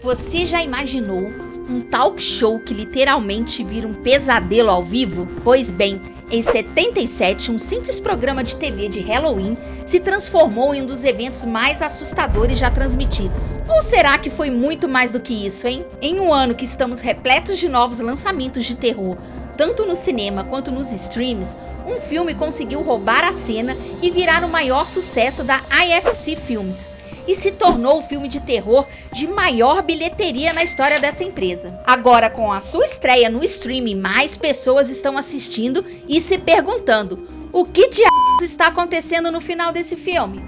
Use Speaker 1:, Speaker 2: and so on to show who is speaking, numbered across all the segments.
Speaker 1: Você já imaginou um talk show que literalmente vira um pesadelo ao vivo? Pois bem, em 77, um simples programa de TV de Halloween se transformou em um dos eventos mais assustadores já transmitidos. Ou será que foi muito mais do que isso, hein? Em um ano que estamos repletos de novos lançamentos de terror, tanto no cinema quanto nos streams, um filme conseguiu roubar a cena e virar o maior sucesso da IFC Filmes. E se tornou o filme de terror de maior bilheteria na história dessa empresa. Agora, com a sua estreia no streaming, mais pessoas estão assistindo e se perguntando: o que diabos está acontecendo no final desse filme?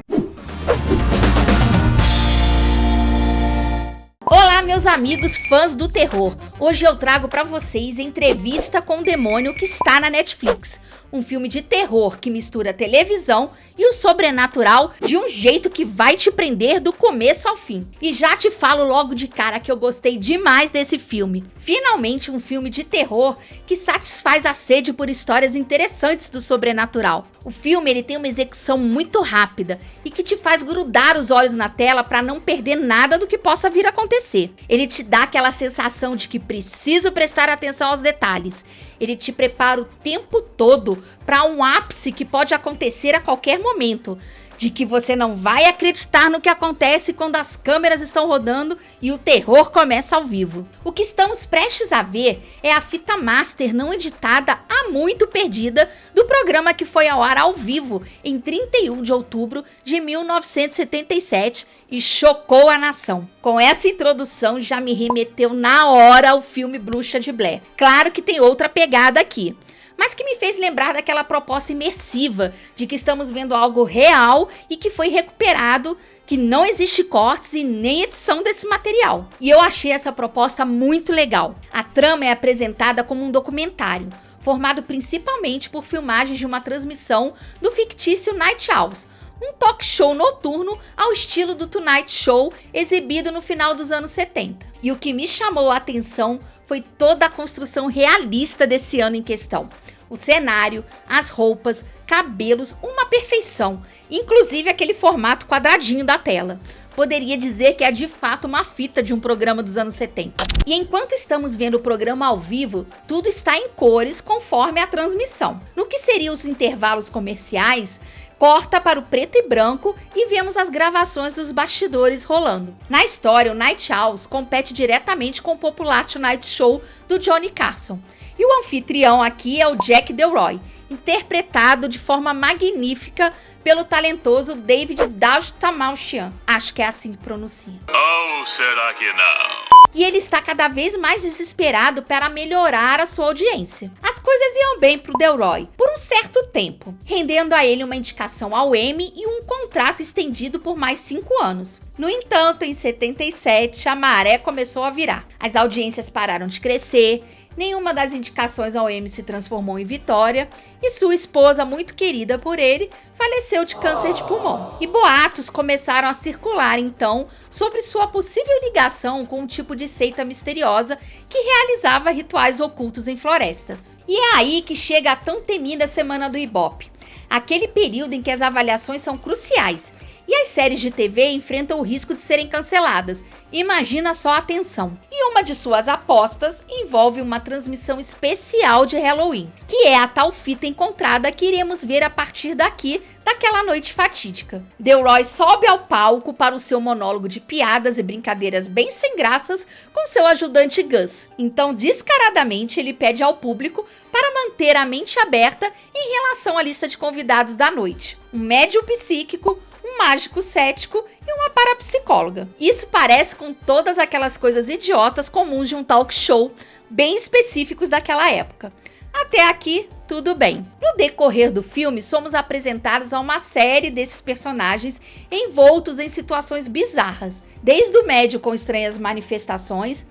Speaker 1: Olá, meus amigos fãs do terror. Hoje eu trago para vocês Entrevista com o Demônio, que está na Netflix. Um filme de terror que mistura televisão e o sobrenatural de um jeito que vai te prender do começo ao fim. E já te falo logo de cara que eu gostei demais desse filme. Finalmente um filme de terror que satisfaz a sede por histórias interessantes do sobrenatural. O filme ele tem uma execução muito rápida e que te faz grudar os olhos na tela para não perder nada do que possa vir a acontecer. Ele te dá aquela sensação de que preciso prestar atenção aos detalhes. Ele te prepara o tempo todo para um ápice que pode acontecer a qualquer momento, de que você não vai acreditar no que acontece quando as câmeras estão rodando e o terror começa ao vivo. O que estamos prestes a ver é a fita master não editada há muito perdida do programa que foi ao ar ao vivo em 31 de outubro de 1977 e chocou a nação. Com essa introdução já me remeteu na hora ao filme Bruxa de Blair. Claro que tem outra pegada aqui, mas que me fez lembrar daquela proposta imersiva de que estamos vendo algo real e que foi recuperado, que não existe cortes e nem edição desse material. E eu achei essa proposta muito legal. A trama é apresentada como um documentário, formado principalmente por filmagens de uma transmissão do fictício Night Owls, um talk show noturno ao estilo do Tonight Show exibido no final dos anos 70. E o que me chamou a atenção foi toda a construção realista desse ano em questão. O cenário, as roupas, cabelos, uma perfeição. Inclusive aquele formato quadradinho da tela. Poderia dizer que é de fato uma fita de um programa dos anos 70. E enquanto estamos vendo o programa ao vivo, tudo está em cores conforme a transmissão. No que seriam os intervalos comerciais, corta para o preto e branco e vemos as gravações dos bastidores rolando. Na história, o Night Owls compete diretamente com o popular Tonight Show do Johnny Carson. E o anfitrião aqui é o Jack Delroy, interpretado de forma magnífica pelo talentoso David Dastmalchian. Acho que é assim que pronuncia.
Speaker 2: Oh, será que não?
Speaker 1: E ele está cada vez mais desesperado para melhorar a sua audiência. As coisas iam bem para o Delroy por um certo tempo, rendendo a ele uma indicação ao Emmy e um contrato estendido por mais 5 anos. No entanto, em 77, a maré começou a virar. As audiências pararam de crescer, nenhuma das indicações ao Emmy se transformou em vitória e sua esposa, muito querida por ele, faleceu de câncer de pulmão. E boatos começaram a circular então sobre sua possível ligação com um tipo de seita misteriosa que realizava rituais ocultos em florestas. E é aí que chega a tão temida Semana do Ibope, aquele período em que as avaliações são cruciais e as séries de TV enfrentam o risco de serem canceladas. Imagina só a tensão. E uma de suas apostas envolve uma transmissão especial de Halloween, que é a tal fita encontrada que iremos ver a partir daqui, daquela noite fatídica. Delroy sobe ao palco para o seu monólogo de piadas e brincadeiras bem sem graças com seu ajudante Gus. Então, descaradamente, ele pede ao público para manter a mente aberta em relação à lista de convidados da noite. Um médium psíquico, um mágico cético e uma parapsicóloga. Isso parece com todas aquelas coisas idiotas comuns de um talk show, bem específicos daquela época. Até aqui, tudo bem. No decorrer do filme, somos apresentados a uma série desses personagens envoltos em situações bizarras, desde o médium com estranhas manifestações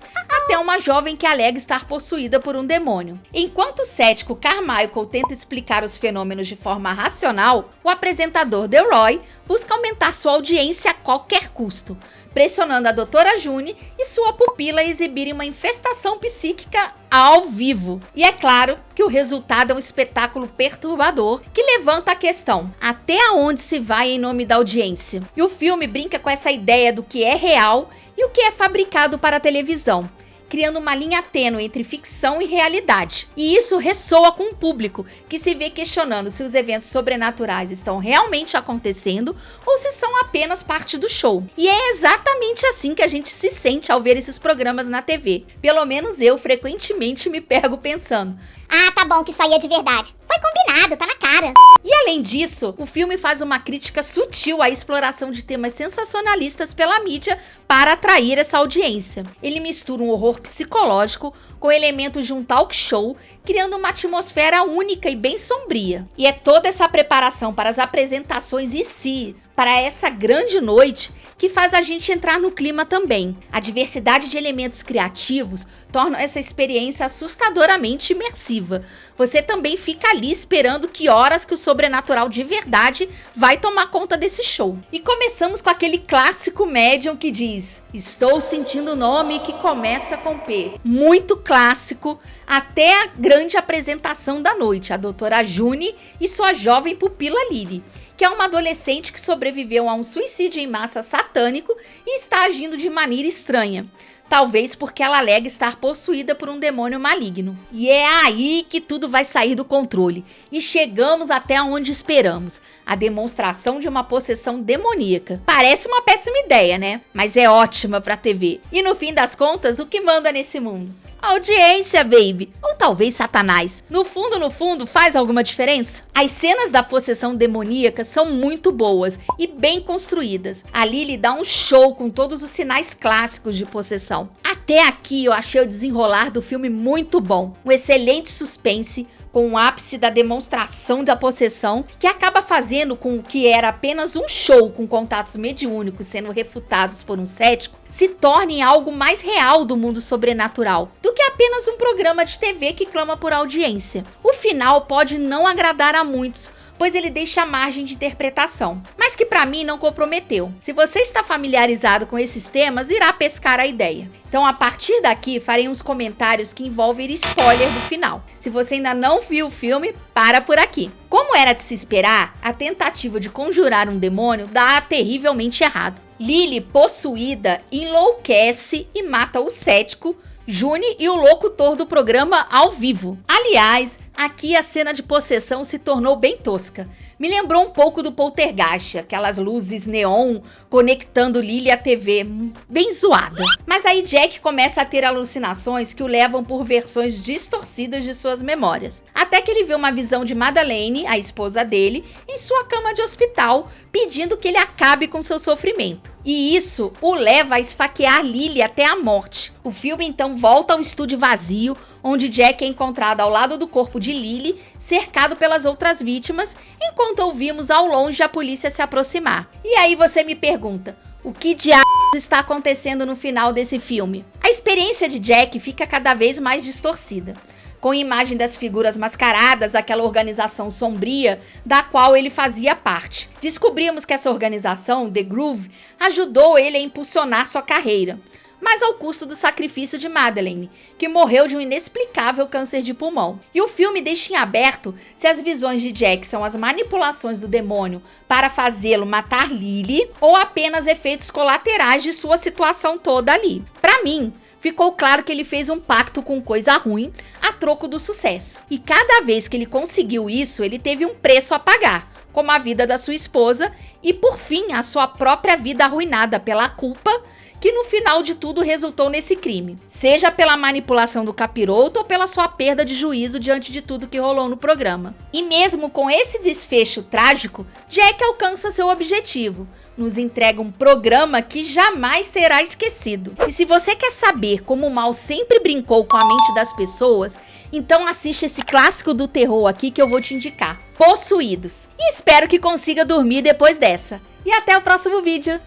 Speaker 1: até uma jovem que alega estar possuída por um demônio. Enquanto o cético Carmichael tenta explicar os fenômenos de forma racional, o apresentador Delroy busca aumentar sua audiência a qualquer custo, pressionando a Doutora June e sua pupila a exibirem uma infestação psíquica ao vivo. E é claro que o resultado é um espetáculo perturbador que levanta a questão: até onde se vai em nome da audiência? E o filme brinca com essa ideia do que é real e o que é fabricado para a televisão, criando uma linha tênue entre ficção e realidade. E isso ressoa com o público, que se vê questionando se os eventos sobrenaturais estão realmente acontecendo ou se são apenas parte do show. E é exatamente assim que a gente se sente ao ver esses programas na TV. Pelo menos eu frequentemente me pego pensando:
Speaker 3: ah, tá bom que isso aí é de verdade. Foi combinado, tá na cara.
Speaker 1: E além disso, o filme faz uma crítica sutil à exploração de temas sensacionalistas pela mídia para atrair essa audiência. Ele mistura um horror psicológico com elementos de um talk show, criando uma atmosfera única e bem sombria. E é toda essa preparação para as apresentações em si, para essa grande noite, que faz a gente entrar no clima também. A diversidade de elementos criativos torna essa experiência assustadoramente imersiva. Você também fica ali esperando que horas que o sobrenatural de verdade vai tomar conta desse show. E começamos com aquele clássico médium que diz: estou sentindo o nome que começa com P. Muito clássico, até a grande apresentação da noite, a doutora June e sua jovem pupila Lily, que é uma adolescente que sobreviveu a um suicídio em massa satânico e está agindo de maneira estranha. Talvez porque ela alega estar possuída por um demônio maligno. E é aí que tudo vai sair do controle. E chegamos até onde esperamos: a demonstração de uma possessão demoníaca. Parece uma péssima ideia, né? Mas é ótima pra TV. E no fim das contas, o que manda nesse mundo? Audiência, baby! Ou talvez Satanás. No fundo, faz alguma diferença? As cenas da possessão demoníaca são muito boas e bem construídas. A Lily dá um show com todos os sinais clássicos de possessão. Até aqui eu achei o desenrolar do filme muito bom. Um excelente suspense, com o ápice da demonstração da possessão, que acaba fazendo com que era apenas um show com contatos mediúnicos sendo refutados por um cético, se torne algo mais real do mundo sobrenatural, do que apenas um programa de TV que clama por audiência. O final pode não agradar a muitos, pois ele deixa margem de interpretação, mas que pra mim não comprometeu. Se você está familiarizado com esses temas, irá pescar a ideia. Então, a partir daqui, farei uns comentários que envolvem spoiler do final. Se você ainda não viu o filme, para por aqui. Como era de se esperar, a tentativa de conjurar um demônio dá terrivelmente errado. Lily, possuída, enlouquece e mata o cético, June e o locutor do programa ao vivo. Aliás, aqui a cena de possessão se tornou bem tosca. Me lembrou um pouco do Poltergeist, aquelas luzes neon conectando Lily à TV, bem zoada. Mas aí Jack começa a ter alucinações que o levam por versões distorcidas de suas memórias. Até que ele vê uma visão de Madeleine, a esposa dele, em sua cama de hospital, pedindo que ele acabe com seu sofrimento. E isso o leva a esfaquear Lily até a morte. O filme então volta ao estúdio vazio, onde Jack é encontrado ao lado do corpo de Lily, cercado pelas outras vítimas, enquanto ouvimos ao longe a polícia se aproximar. E aí você me pergunta: o que diabos está acontecendo no final desse filme? A experiência de Jack fica cada vez mais distorcida, com imagem das figuras mascaradas daquela organização sombria da qual ele fazia parte. Descobrimos que essa organização, The Groove, ajudou ele a impulsionar sua carreira, mas ao custo do sacrifício de Madeleine, que morreu de um inexplicável câncer de pulmão. E o filme deixa em aberto se as visões de Jack são as manipulações do demônio para fazê-lo matar Lily ou apenas efeitos colaterais de sua situação toda ali. Para mim, ficou claro que ele fez um pacto com coisa ruim a troco do sucesso. E cada vez que ele conseguiu isso, ele teve um preço a pagar, como a vida da sua esposa e, por fim, a sua própria vida arruinada pela culpa, que no final de tudo resultou nesse crime, seja pela manipulação do capiroto ou pela sua perda de juízo diante de tudo que rolou no programa. E mesmo com esse desfecho trágico, Jack alcança seu objetivo, nos entrega um programa que jamais será esquecido. E se você quer saber como o mal sempre brincou com a mente das pessoas, então assiste esse clássico do terror aqui que eu vou te indicar: Possuídos. E espero que consiga dormir depois dessa. E até o próximo vídeo!